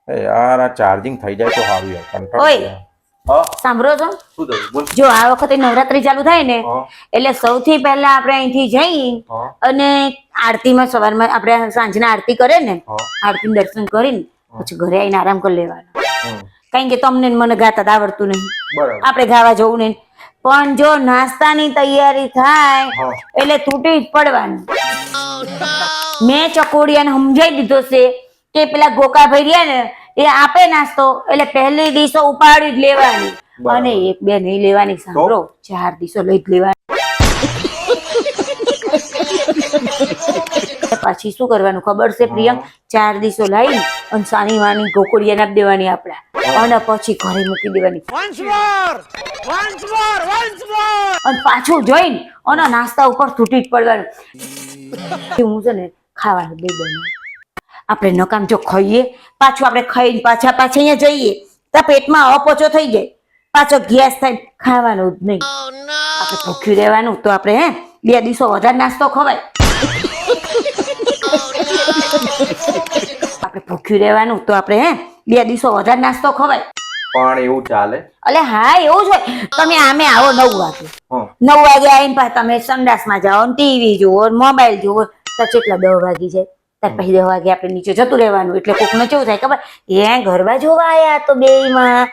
એ યાર આ ચાર્જિંગ થઈ જાય તો સારું યાર કંટાળો ઓય. આવે. હા સાંભળો છો? શું થયું બોલ. જો આ વખતે નવરાત્રી ચાલુ થાય ને હા એટલે સૌથી પહેલા આપણે અહીંથી જઈ હા અને આરતીમાં સવારમાં આપણે સાંજના આરતી કરે ને હા આરતી દર્શન કરીને પછી ઘરે આવીને આરામ કરી લેવાનો. હમ, કારણ કે તમને ને મને ગાતા તો આવડતું નહીં, બરાબર. આપણે ગાવા જવું નહીં. પણ જો નાસ્તાની તૈયારી થાય હા એટલે તૂટી જ પડવાનું. મેં ચકોડિયાને સમજાઈ દીધો છે કે પેલા ગોકાભાઈ રહ્યા ને એ આપે નાસ્તો એટલે પહેલી ડીશો ઉપાડી જ લેવાની. બરાબર. અને એક બે નહીં લેવાની, સાંભળો, 4 ડીશો લઈ જ લેવાની. પછી શું કરવાનું ખબર છે પ્રિયંક? 4 ડીશો લાવી અને સાની વાની ગોકળિયાને આપી દેવાની આપડા, અને પછી ઘરે મૂકી દેવાની. અને પાછું જોઈને અને નાસ્તા ઉપર તૂટી જ પડવાનું. હું છે ને ખાવાનું બે બનાવું. આપણે નકામ જો ખાઈએ પાછું આપણે ખાઈને પાછા અહીંયા જઈએ તો પેટમાં અપચો થઈ જાય, પાછો ગેસ થાય, ખાવાનું જ નહીં. આપણે ભૂખ્યું રહેવાનું તો આપણે 2 દિવસો વધારે નાસ્તો ખવાય. આપણે ભૂખ્યું રહેવાનું તો આપણે 2 દિવસો વધારે નાસ્તો ખવાય. પણ એવું ચાલે. અલે હા એવું જ હોય. તમે આમે આવો 9 વાગે, હા 9 વાગે આવીને પાછા તમે સંડાસમાં જાઓ, ટીવી જુઓ, મોબાઈલ જુઓ, તો કેટલા 10 વાગી જાય. ત્યાર પછી 10 વાગે આપણે નીચે જતું રહેવાનું. એટલે કોકને કેવું થાય ખબર? ગરબા જોવા આયા તો બેયમાં